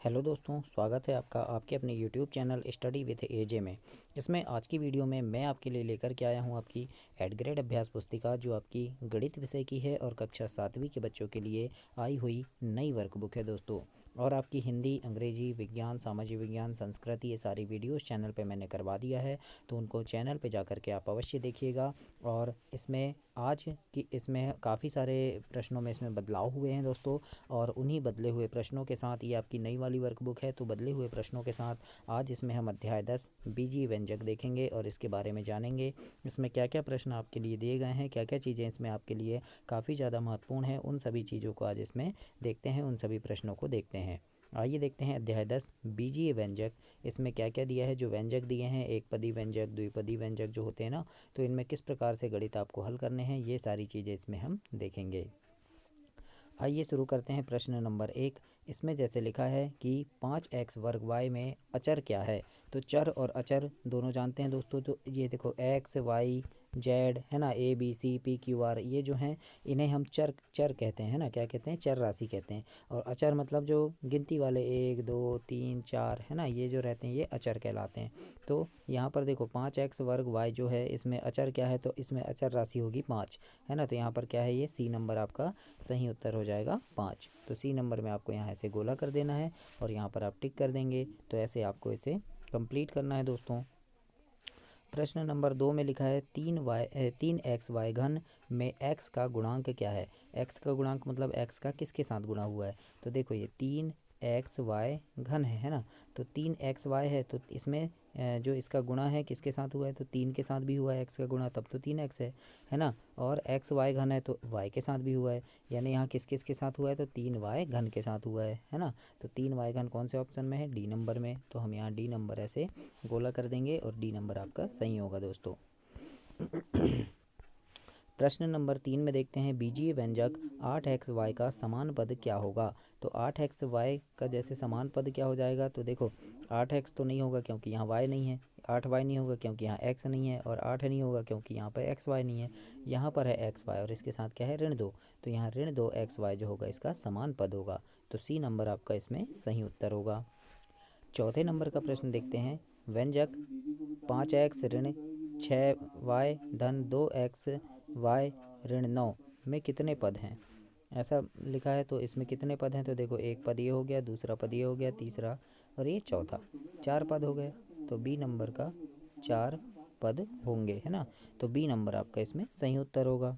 Hello दोस्तों, स्वागत है आपका आपके अपने यूट्यूब चैनल स्टडी विद एजे में। इसमें आज की वीडियो में मैं आपके लिए लेकर के आया हूं आपकी एड ग्रेड अभ्यास पुस्तिका, जो आपकी गणित विषय की है और कक्षा 7वीं के बच्चों के लिए आई हुई नई वर्कबुक है दोस्तों। और आपकी हिंदी, अंग्रेजी, विज्ञान, सामाजिक विज्ञान, संस्कृति, ये सारी वीडियोस चैनल पे मैंने करवा दिया है, तो उनको चैनल पे जा कर के आप अवश्य देखिएगा। और इसमें काफ़ी सारे प्रश्नों में इसमें बदलाव हुए हैं दोस्तों। और उन्हीं बदले हुए प्रश्नों के साथ ये आपकी नई वाली वर्कबुक है, तो बदले हुए प्रश्नों के साथ आज इसमें हम अध्याय 10 बीजीय व्यंजक देखेंगे और इसके बारे में जानेंगे। इसमें क्या क्या प्रश्न आपके लिए दिए गए हैं, क्या क्या चीज़ें इसमें आपके लिए काफ़ी ज़्यादा महत्वपूर्ण हैं, उन सभी चीज़ों को आज इसमें देखते हैं, उन सभी प्रश्नों को देखते हैं। आइए देखते हैं अध्याय 10 बीजीय व्यंजक। इसमें क्या क्या दिया है, जो व्यंजक दिए हैं, एक पदी व्यंजक, द्विपदी व्यंजक जो होते हैं ना, तो इनमें किस प्रकार से गणित आपको हल करने हैं, ये सारी चीज़ें इसमें हम देखेंगे। आइए शुरू करते हैं प्रश्न नंबर 1। इसमें जैसे लिखा है कि 5x वर्ग y में अचर क्या है। तो चर और अचर दोनों जानते हैं दोस्तों। तो ये देखो x y z है ना, a b c p q r, ये जो हैं इन्हें हम चर चर कहते हैं ना, क्या कहते हैं, चर राशि कहते हैं। और अचर मतलब जो गिनती वाले 1 2 3 4 है ना, ये जो रहते हैं ये अचर कहलाते हैं। तो यहाँ पर देखो 5x वर्ग y जो है, इसमें अचर क्या है, तो इसमें अचर राशि होगी 5 है ना। तो यहाँ पर क्या है, ये सी नंबर आपका सही उत्तर हो जाएगा 5। तो सी नंबर में आपको यहाँ ऐसे गोला कर देना है और यहाँ पर आप टिक कर देंगे। तो ऐसे आपको इसे कंप्लीट करना है दोस्तों। प्रश्न नंबर 2 में लिखा है 3x y घन में x का गुणांक क्या है। x का गुणांक मतलब x का किसके साथ गुणा हुआ है। तो देखो ये 3xy घन है ना। तो 3xy है, तो इसमें जो इसका गुणा है किसके साथ हुआ है, तो 3 के साथ भी हुआ है x का गुणा, तब तो 3x है ना। और xy घन है तो y के साथ भी हुआ है, यानी यहाँ किस किस के साथ हुआ है, तो 3y घन के साथ हुआ है ना। तो 3y घन कौन से ऑप्शन में है, डी नंबर में। तो हम यहाँ डी नंबर ऐसे गोला कर देंगे और डी नंबर आपका सही होगा दोस्तों। प्रश्न नंबर 3 में देखते हैं बीजीय व्यंजक 8xy का समान पद क्या होगा। तो 8xy का जैसे समान पद क्या हो जाएगा, तो देखो 8x तो नहीं होगा क्योंकि यहाँ y नहीं है, 8y नहीं होगा क्योंकि यहाँ x नहीं है, और 8 नहीं होगा क्योंकि यहाँ पर xy नहीं है। यहाँ पर है xy और इसके साथ क्या है, ऋण 2। तो यहाँ ऋण 2xy जो होगा इसका समान पद होगा। तो सी नंबर आपका इसमें सही उत्तर होगा। चौथे नंबर का प्रश्न देखते हैं। व्यंजक 5x ऋण 6y धन 2xy ऋण 9 में कितने पद हैं, ऐसा लिखा है। तो इसमें कितने पद हैं, तो देखो एक पद ये हो गया, दूसरा पद ये हो गया, तीसरा और ये चौथा, 4 पद हो गए। तो बी नंबर का 4 पद होंगे है ना। तो बी नंबर आपका इसमें सही उत्तर होगा।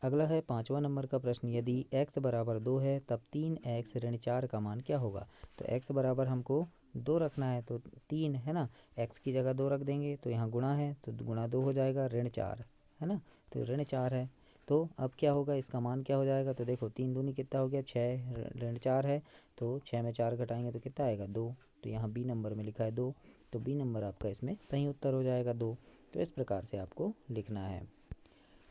अगला है 5वां नंबर का प्रश्न। यदि x बराबर 2 है तब 3x ऋण 4 का मान क्या होगा। तो x बराबर हमको 2 रखना है, तो 3 है ना, x की जगह 2 रख देंगे, तो यहाँ गुणा है तो गुणा 2 हो जाएगा, ऋण 4 है ना। तो ऋण 4 है, तो अब क्या होगा, इसका मान क्या हो जाएगा। तो देखो 3 दूनी कितना हो गया 6, ऋण 4 है, तो 6 में 4 घटाएंगे तो कितना आएगा 2। तो यहाँ बी नंबर में लिखा है 2, तो बी नंबर आपका इसमें सही उत्तर हो जाएगा 2। तो इस प्रकार से आपको लिखना है।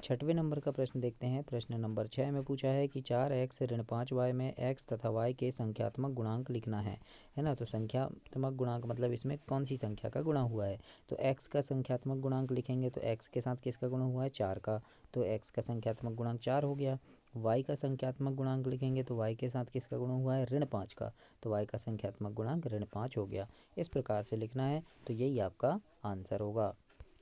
छठवें नंबर का प्रश्न देखते हैं। प्रश्न नंबर 6 में पूछा है कि 4x ऋण 5y में x तथा y के संख्यात्मक गुणांक लिखना है ना। तो संख्यात्मक गुणांक मतलब इसमें कौन सी संख्या का गुणा हुआ है। तो x का संख्यात्मक गुणांक लिखेंगे, तो x के साथ किसका गुणा हुआ है, 4 का। तो x का संख्यात्मक गुणांक 4 हो गया। y का संख्यात्मक गुणांक लिखेंगे, तो y के साथ किसका गुणा हुआ है, ऋण 5 का। तो y का संख्यात्मक गुणांक ऋण 5 हो गया। इस प्रकार से लिखना है, तो यही आपका आंसर होगा।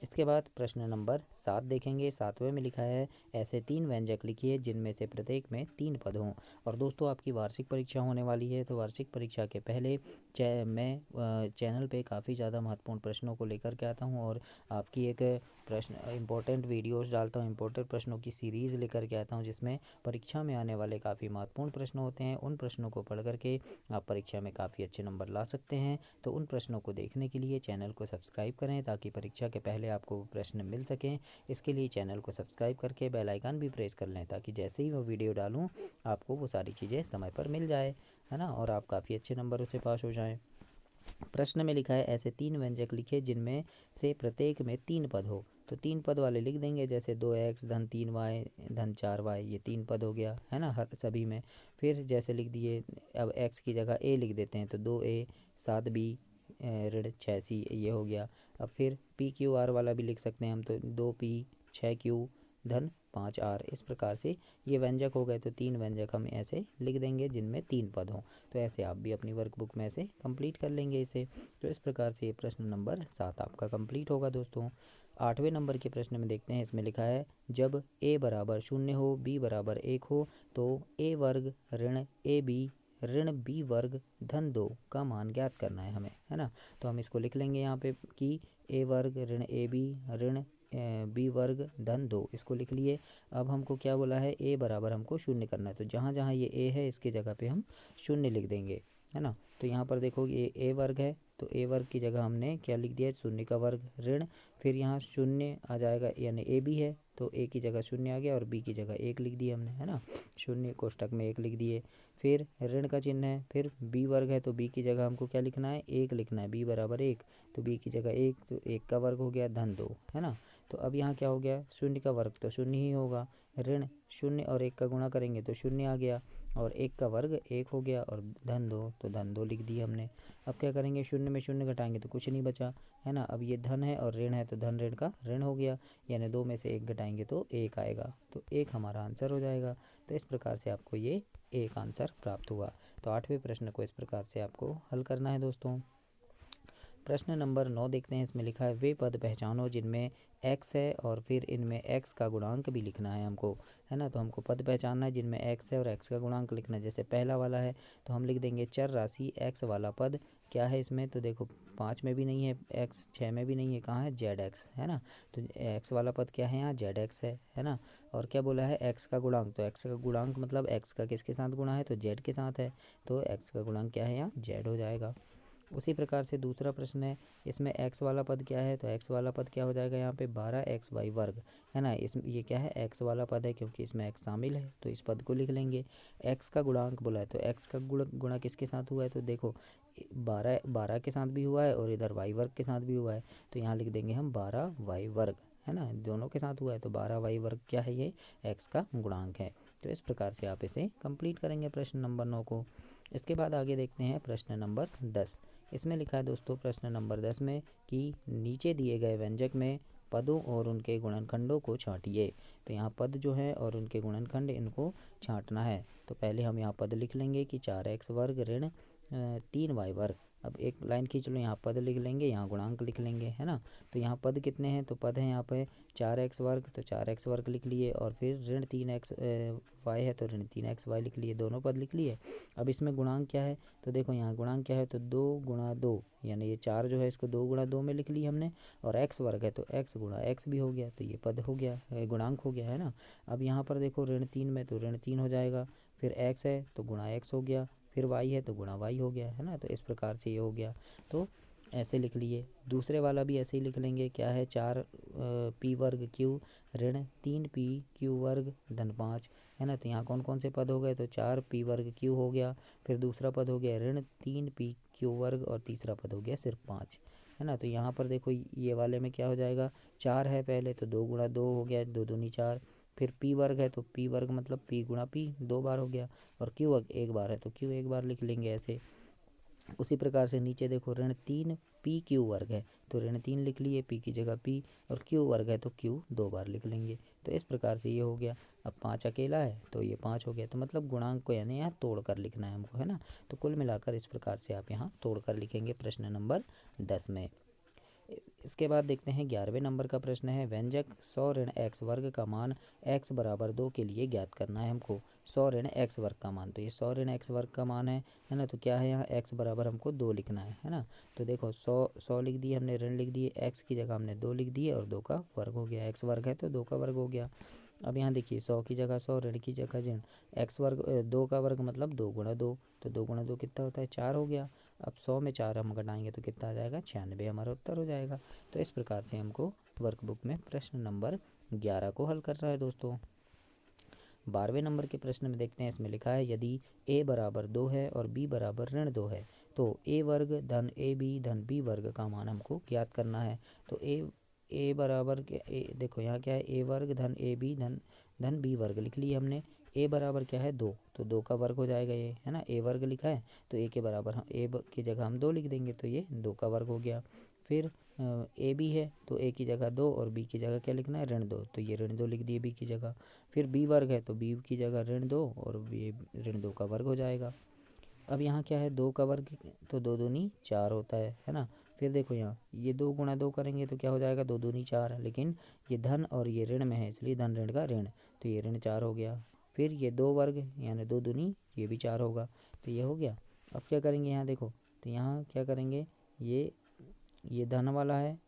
इसके बाद प्रश्न नंबर 7 देखेंगे। 7वें में लिखा है ऐसे 3 व्यंजक लिखिए जिनमें से प्रत्येक में 3 पद हों। और दोस्तों आपकी वार्षिक परीक्षा होने वाली है, तो वार्षिक परीक्षा के पहले मैं चैनल पे काफ़ी ज़्यादा महत्वपूर्ण प्रश्नों को लेकर के आता हूँ और आपकी एक प्रश्न इंपॉर्टेंट वीडियोस डालता हूँ, इंपॉर्टेंट प्रश्नों की सीरीज़ लेकर के आता हूँ, जिसमें परीक्षा में आने वाले काफ़ी महत्वपूर्ण प्रश्न होते हैं। उन प्रश्नों को पढ़ करके आप परीक्षा में काफ़ी अच्छे नंबर ला सकते हैं। तो उन प्रश्नों को देखने के लिए चैनल को सब्सक्राइब करें, ताकि परीक्षा के पहले आपको वो प्रश्न मिल सकें। इसके लिए चैनल को सब्सक्राइब करके बेल आइकन भी प्रेस कर लें, ताकि जैसे ही वो वीडियो डालूं आपको वो सारी चीज़ें समय पर मिल जाए है ना, और आप काफ़ी अच्छे नंबरों से पास हो जाएं। प्रश्न में लिखा है ऐसे 3 व्यंजक लिखे जिनमें से प्रत्येक में 3 पद हो। तो 3 पद वाले लिख देंगे, जैसे 2x धन 3y धन 4y, ये 3 पद हो गया है ना हर सभी में। फिर जैसे लिख दिए, अब x की जगह a लिख देते हैं, तो 2a 7b ऋण 6c, ये हो गया। अब फिर पी क्यू आर वाला भी लिख सकते हैं हम, तो 2p 6q धन 5 आर। इस प्रकार से ये व्यंजक हो गए, तो 3 व्यंजक हम ऐसे लिख देंगे जिनमें 3 पद हों। तो ऐसे आप भी अपनी वर्कबुक में ऐसे कंप्लीट कर लेंगे इसे। तो इस प्रकार से ये प्रश्न नंबर 7 आपका कंप्लीट होगा दोस्तों। 8वें नंबर के प्रश्न में देखते हैं, इसमें लिखा है जब a बराबर 0 हो, b बराबर 1 हो तो a वर्ग ऋण ए बी ऋण बी वर्ग धन 2 का मान ज्ञात करना है हमें, है ना। तो हम इसको लिख लेंगे यहाँ पे कि a वर्ग ऋण ए बी ऋण बी वर्ग धन 2, इसको लिख लिए। अब हमको क्या बोला है, a बराबर हमको 0 करना है, तो जहाँ जहाँ ये a है इसकी जगह पे हम 0 लिख देंगे, है ना। तो यहाँ पर देखो ये a वर्ग है, तो a वर्ग की जगह हमने क्या लिख दिया, 0 का वर्ग ऋण, फिर यहाँ 0 आ जाएगा, यानी a भी है तो a की जगह 0 आ गया और b की जगह 1 लिख दिया हमने, है ना। 0 कोष्टक में 1 लिख दिए। फिर ऋण का चिन्ह है, फिर b वर्ग है तो b की जगह हमको क्या लिखना है, 1 लिखना है, b बराबर 1, तो b की जगह 1, तो 1 का वर्ग हो गया धन 2, है ना। तो अब यहाँ क्या हो गया, 0 का वर्ग तो 0 ही होगा, ऋण 0 और 1 का गुणा करेंगे तो 0 आ गया, और 1 का वर्ग 1 हो गया, और धन 2 तो धन 2 लिख दिए हमने। अब क्या करेंगे, 0 में 0 घटाएंगे तो कुछ नहीं बचा, है ना। अब ये धन है और ऋण है तो धन ऋण का ऋण हो गया, यानी 2 में से 1 घटाएंगे तो 1 आएगा, तो 1 हमारा आंसर हो जाएगा। तो इस प्रकार से आपको ये 1 आंसर प्राप्त हुआ। तो 8वें प्रश्न को इस प्रकार से आपको हल करना है दोस्तों। प्रश्न नंबर 9 देखते हैं, इसमें लिखा है वे पद पहचानो जिनमें x है और फिर इनमें x का गुणांक भी लिखना है हमको, है ना। तो हमको पद पहचानना है जिनमें x है और x का गुणांक लिखना है। जैसे पहला वाला है तो हम लिख देंगे चर राशि x वाला पद क्या है इसमें, तो देखो 5 में भी नहीं है x, 6 में भी नहीं है, कहाँ है zx, है ना। तो x वाला पद क्या है यहाँ, zx है ना। और क्या बोला है, x का गुणांक, तो x का गुणांक मतलब x का किसके साथ गुणा है, तो z के साथ है, तो x का गुणांक क्या है यहाँ, z हो जाएगा। उसी प्रकार से दूसरा प्रश्न है, इसमें x वाला पद क्या है, तो x वाला पद क्या हो जाएगा यहाँ पे 12xy वर्ग, है ना। इस ये क्या है, x वाला पद है क्योंकि इसमें x शामिल है, तो इस पद को लिख लेंगे। x का गुणांक बोला है तो x का गुणा किसके साथ हुआ है, तो देखो 12 के साथ भी हुआ है और इधर y वर्ग के साथ भी हुआ है, तो यहाँ लिख देंगे हम 12y वर्ग, है ना। दोनों के साथ हुआ है तो 12y वर्ग क्या है, ये x का गुणांक है। तो इस प्रकार से आप इसे कंप्लीट करेंगे प्रश्न नंबर 9 को। इसके बाद आगे देखते हैं प्रश्न नंबर 10। इसमें लिखा है दोस्तों प्रश्न नंबर 10 में कि नीचे दिए गए व्यंजक में पदों और उनके गुणनखंडों को छांटिए। तो यहाँ पद जो है और उनके गुणनखंड इनको छांटना है। तो पहले हम यहाँ पद लिख लेंगे कि 4x वर्ग ऋण 3y वर्ग। अब एक लाइन खींच लो, यहाँ पद लिख लेंगे, यहाँ गुणांक लिख लेंगे, है ना। तो यहाँ पद कितने हैं, तो पद हैं यहाँ पे 4x वर्ग, तो 4x वर्ग लिख लिए, और फिर ऋण 3x y है तो ऋण 3xy लिख लिए, दोनों पद लिख लिए। अब इसमें गुणांक क्या है, तो देखो यहाँ गुणांक क्या है, तो 2 गुणा 2, यानी ये 4 जो है इसको 2 गुणा 2 में लिख ली हमने, और x वर्ग है तो x गुणा x भी हो गया, तो ये पद हो गया, गुणांक हो गया, है ना। अब यहाँ पर देखो ऋण 3 में तो ऋण 3 हो जाएगा, फिर x है तो गुणा x हो गया, फिर y है तो गुणा y हो गया, है ना। तो इस प्रकार से ये हो गया, तो ऐसे लिख लिए। दूसरे वाला भी ऐसे ही लिख लेंगे, क्या है 4 p वर्ग q ऋण 3p q वर्ग धन 5, है ना। तो यहाँ कौन कौन से पद हो गए, तो 4p वर्ग q हो गया, फिर दूसरा पद हो गया ऋण 3p q वर्ग, और तीसरा पद हो गया सिर्फ 5, है ना। तो यहाँ पर देखो ये वाले में क्या हो जाएगा, 4 है पहले तो 2 गुणा 2 हो गया, 2 दूनी 4, फिर p वर्ग है तो p वर्ग मतलब p गुणा p 2 बार हो गया, और q वर्ग 1 बार है तो q 1 बार लिख लेंगे ऐसे। उसी प्रकार से नीचे देखो ऋण 3 पी क्यू वर्ग है तो ऋण 3 लिख लिए, पी की जगह पी, और क्यू वर्ग है तो क्यू 2 बार लिख लेंगे। तो इस प्रकार से ये हो गया। अब 5 अकेला है तो ये 5 हो गया, तो मतलब गुणांक को यानी यहाँ तोड़ कर लिखना है हमको, है ना। तो कुल मिलाकर इस प्रकार से आप यहाँ तोड़ कर लिखेंगे प्रश्न नंबर 10 में। इसके बाद देखते हैं 11वें नंबर का प्रश्न है, व्यंजक 100 ऋण x वर्ग का मान x बराबर 2 के लिए ज्ञात करना है हमको। 100 ऋण x वर्ग का मान, तो ये 100 ऋण x वर्ग का मान है ना। तो क्या है यहाँ x बराबर हमको 2 लिखना है ना। तो देखो 100 लिख दिए हमने, ऋण लिख दिए, x की जगह हमने 2 लिख दिए, और 2 का वर्ग हो गया, x वर्ग है तो 2 का वर्ग हो गया। अब यहाँ देखिए 100 की जगह 100, ऋण की जगह ऋण, x वर्ग 2 का वर्ग मतलब 2 गुणा 2, तो 2 गुणा 2 कितना होता है, 4 हो गया। अब 100 में 4 हम घटाएंगे तो कितना आ जाएगा, 96 हमारा उत्तर हो जाएगा। तो इस प्रकार से हमको वर्कबुक में प्रश्न नंबर 11 को हल करना है दोस्तों। 12वें नंबर के प्रश्न में देखते हैं, इसमें लिखा है यदि a बराबर 2 है और b बराबर ऋण 2 है तो a वर्ग धन ए बी धन b वर्ग का मान हमको ज्ञात करना है। तो a बराबर देखो यहाँ क्या है, a वर्ग धन ए बी धन b वर्ग लिख लिया हमने। a बराबर क्या है 2, तो 2 का वर्ग हो जाएगा ये, है ना। a वर्ग लिखा है तो a के बराबर हम a की जगह हम 2 लिख देंगे, तो ये 2 का वर्ग हो गया। फिर ए बी है तो ए की जगह 2 और बी की जगह क्या लिखना है ऋण 2, तो ये ऋण 2 लिख दिए बी की जगह। फिर बी वर्ग है तो बी की जगह ऋण 2 और ये ऋण 2 का वर्ग हो जाएगा। अब यहाँ क्या है 2 का वर्ग तो 2 दूनी 4 होता है ना। फिर देखो यहाँ ये 2 गुणा 2 करेंगे तो क्या हो जाएगा 2 दूनी 4, लेकिन ये धन और ये ऋण में है इसलिए धन ऋण का ऋण, तो ये ऋण 4 हो गया। फिर ये 2 वर्ग यानी 2 दूनी ये भी 4 होगा, तो ये हो गया। अब क्या करेंगे यहाँ देखो, तो यहाँ क्या करेंगे ये धन वाला है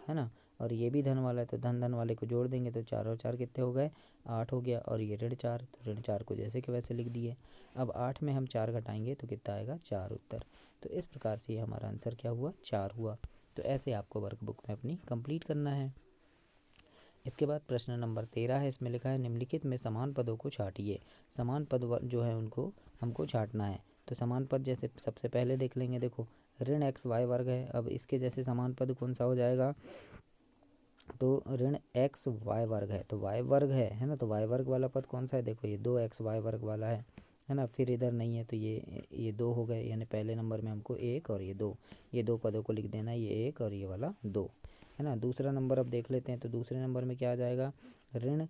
ना, और ये भी धन वाला है तो धन धन वाले को जोड़ देंगे तो 4 और 4 कितने हो गए 8 हो गया। और ये ऋण 4 तो ऋण 4 को जैसे कि वैसे लिख दिए। अब 8 में हम 4 घटाएंगे तो कितना आएगा 4 उत्तर। तो इस प्रकार से ये हमारा आंसर क्या हुआ 4 हुआ। तो ऐसे आपको वर्कबुक में अपनी कंप्लीट करना है। इसके बाद प्रश्न नंबर 13 है, इसमें लिखा है निम्नलिखित में समान पदों को छाटिए। समान पद जो है उनको हमको छाटना है। तो समान पद जैसे सबसे पहले देख लेंगे, देखो ऋण एक्स वाई वर्ग है। अब इसके जैसे समान पद कौन सा हो जाएगा, तो ऋण एक्स वाई वर्ग है तो वाई वर्ग है ना, तो वाई वर्ग वाला पद कौन सा है, देखो ये 2x वाई वर्ग वाला है ना। फिर इधर नहीं है तो ये 2 हो गए, यानी पहले नंबर में हमको 1 और ये दो पदों को लिख देना, ये 1 और ये वाला 2 है ना। दूसरा नंबर अब देख लेते हैं, तो दूसरे नंबर में क्या आ जाएगा ऋण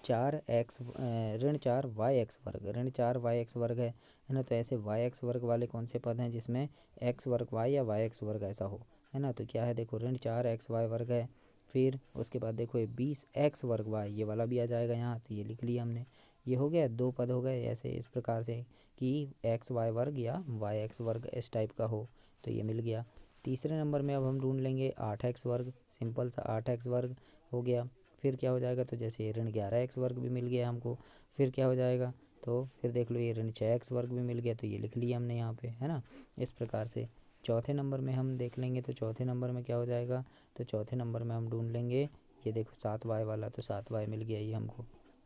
4 वाई एक्स वर्ग, ऋण 4 वाई एक्स वर्ग है ना। तो ऐसे वाई एक्स वर्ग वाले कौन से पद हैं जिसमें एक्स वर्ग वाई या वाई एक्स वर्ग ऐसा हो, है ना। तो क्या है देखो ऋण 4x वाई वर्ग है। फिर उसके बाद देखो ये 20x वर्ग वाई ये वाला भी आ जाएगा यहाँ, तो ये लिख लिया हमने। ये हो गया 2 पद हो गए ऐसे इस प्रकार से कि एक्स वाई वर्ग या वाई एक्स वर्ग इस टाइप का हो, तो ये मिल गया। तीसरे नंबर में अब हम ढूंढ लेंगे 8x वर्ग, सिंपल सा 8x वर्ग हो गया। फिर क्या हो जाएगा, तो जैसे ऋण 11x वर्ग भी मिल गया हमको। फिर क्या हो जाएगा, तो फिर देख लो ये ऋण 6x वर्ग भी मिल गया, तो ये लिख लिया हमने यहाँ पे, है ना। इस प्रकार से चौथे नंबर में हम देख लेंगे, तो चौथे नंबर में क्या हो जाएगा, तो चौथे नंबर में हम ढूंढ लेंगे ये देखो 7y वाला, तो 7y मिल गया ये हमको,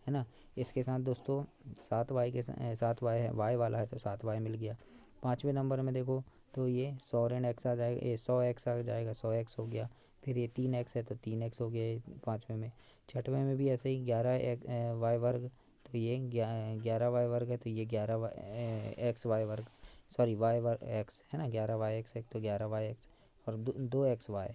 है ना। इसके साथ दोस्तों 7y के 7y है y वाला है तो 7y मिल गया। पाँचवें नंबर में देखो तो ये 100 ऋण x आ जाएगा, ये 100x आ जाएगा, 100x हो गया। फिर ये 3x है तो 3x हो गया ये पाँचवें में। छठवें में भी ऐसे ही 11y वर्ग, तो ये 11y वर्ग है तो ये 11x y वर्ग, सॉरी वाई वर्ग एक्स है ना, 11y x है तो 11y x और 2xy,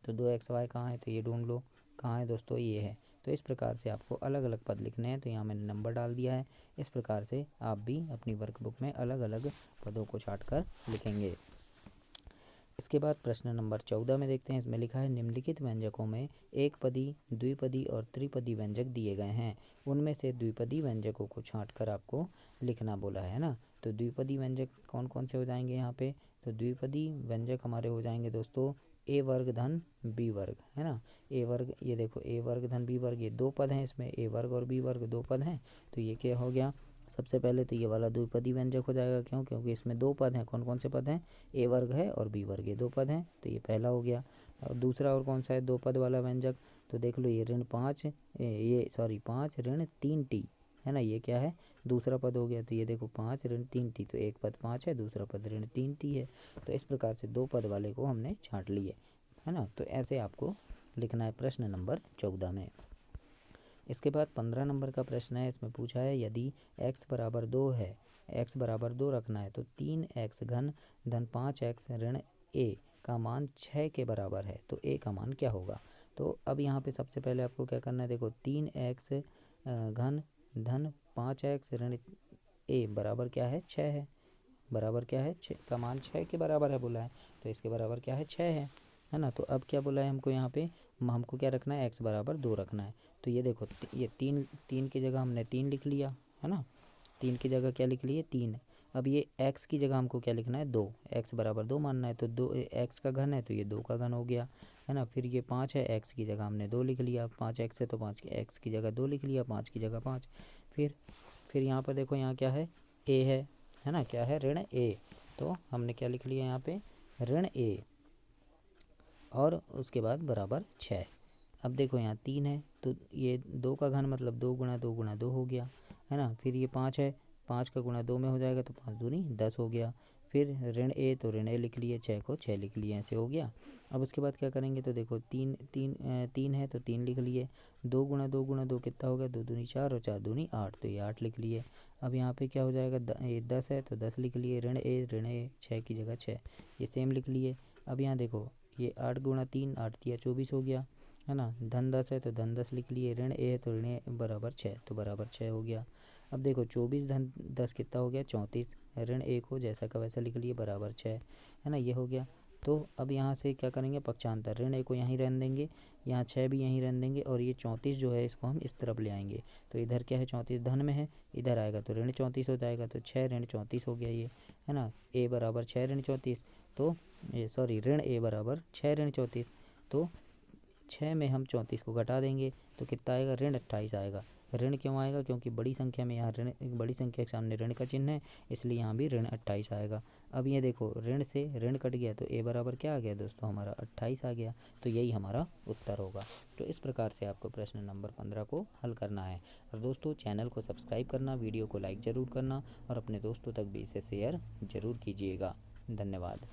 तो 2xy कहाँ है, तो ये ढूंढ लो कहाँ है दोस्तों, ये है। तो इस प्रकार से आपको अलग अलग पद लिखने हैं, तो यहाँ मैंने नंबर डाल दिया है। इस प्रकार से आप भी अपनी वर्कबुक में अलग अलग पदों को छाट कर लिखेंगे। इसके बाद प्रश्न नंबर 14 में देखते हैं, इसमें लिखा है निम्नलिखित व्यंजकों में एक पदी, द्विपदी और त्रिपदी व्यंजक दिए गए हैं, उनमें से द्विपदी व्यंजकों को छांटकर आपको लिखना बोला है ना। तो द्विपदी व्यंजक कौन कौन से हो जाएंगे यहाँ पे, तो द्विपदी व्यंजक हमारे हो जाएंगे दोस्तों ए वर्ग धन बी वर्ग, है ना। ए वर्ग, ये देखो ए वर्ग धन बी वर्ग, ये 2 पद हैं इसमें, ए वर्ग और बी वर्ग 2 पद हैं, तो ये क्या हो गया सबसे पहले तो ये वाला द्विपदी व्यंजक हो जाएगा, क्यों, क्योंकि इसमें 2 पद हैं। कौन कौन से पद हैं, ए वर्ग है और बी वर्ग, ये 2 पद हैं, तो ये पहला हो गया। और दूसरा और कौन सा है 2 पद वाला व्यंजक, तो देख लो ये ऋण 5 ये सॉरी 5 ऋण 3t है ना, ये क्या है दूसरा पद हो गया। तो ये देखो 5 ऋण 3t, तो एक पद 5 है, दूसरा पद ऋण 3t है। तो इस प्रकार से 2 पद वाले को हमने छांट लिए, है ना। तो ऐसे आपको लिखना है प्रश्न नंबर 14 में। इसके बाद 15 नंबर का प्रश्न है, इसमें पूछा है यदि x बराबर 2 है, x बराबर 2 रखना है तो 3x घन धन 5x ऋण a का मान 6 के बराबर है, तो a का मान क्या होगा। तो अब यहाँ पे सबसे पहले आपको क्या करना है, देखो 3x घन धन 5x ऋण a बराबर क्या है 6 है, बराबर क्या है 6 का मान 6 के बराबर है बोला है, तो इसके बराबर क्या है 6 है ना। तो अब क्या बोला है हमको यहाँ पे, हमको क्या रखना है x बराबर 2 रखना है। तो ये देखो ये 3 की जगह हमने 3 लिख लिया, है ना, 3 की जगह क्या लिख लिए 3। अब ये x की जगह हमको क्या लिखना है 2, x बराबर 2 मानना है, तो 2 x का घन है तो ये 2 का घन हो गया, है ना। फिर ये 5 है, x की जगह हमने 2 लिख लिया, 5x है तो 5 x की जगह 2 लिख लिया, 5 की जगह 5। फिर यहाँ पर देखो यहाँ क्या है a है ना, क्या है ऋण a, तो हमने क्या लिख लिया यहाँ पे ऋण a और उसके बाद बराबर 6। अब देखो यहाँ 3 है तो ये 2 का घन मतलब 2 गुणा 2 गुणा 2 हो गया, है ना। फिर ये 5 है, 5 का गुणा 2 में हो जाएगा तो 5 दूनी 10 हो गया। फिर ऋण a तो ऋण a लिख लिए, 6 को 6 लिख लिए, ऐसे हो गया। अब उसके बाद क्या करेंगे, तो देखो 3 है तो 3 लिख लिए, 2 गुणा 2 गुणा 2 कितना हो गया 2 दूनी 4 और 4 दूनी 8, तो ये 8 लिख लिए। अब यहाँ पे क्या हो जाएगा ये 10 है तो 10 लिख लिए, ऋण a 6 की जगह 6, ये सेम लिख लिए। अब यहाँ देखो ये 8 गुणा 3, 8 तिया 24 हो गया, है ना। धन 10 है तो धन 10 लिख लिए, ऋण ए है तो ऋण ए बराबर 6, तो बराबर 6 हो गया। अब देखो 24 धन 10 कितना हो गया 34, ऋण ए को जैसा का वैसा लिख लिए बराबर 6, है ना, ये हो गया। तो अब यहाँ से क्या करेंगे, पक्षांतर, ऋण ए को यहीं रहने देंगे, यहाँ 6 भी यहीं रहने देंगे, और ये 34 जो है इसको हम इस तरफ ले आएंगे। तो इधर क्या है 34 धन में है, इधर आएगा तो ऋण 34 हो जाएगा, तो 6 ऋण 34 हो गया ये, है ना। ए बराबर 6 ऋण 34, तो ये सॉरी ऋण ए बराबर 6 ऋण 34, तो 6 में हम 34 को घटा देंगे तो कितना आएगा, ऋण 28 आएगा। ऋण क्यों आएगा, क्योंकि बड़ी संख्या में यहाँ ऋण, बड़ी संख्या के सामने ऋण का चिन्ह है, इसलिए यहाँ भी ऋण 28 आएगा। अब ये देखो ऋण से ऋण कट गया तो ए बराबर क्या आ गया दोस्तों, हमारा 28 आ गया। तो यही हमारा उत्तर होगा। तो इस प्रकार से आपको प्रश्न नंबर 15 को हल करना है। और दोस्तों चैनल को सब्सक्राइब करना, वीडियो को लाइक ज़रूर करना और अपने दोस्तों तक भी इसे शेयर ज़रूर कीजिएगा। धन्यवाद।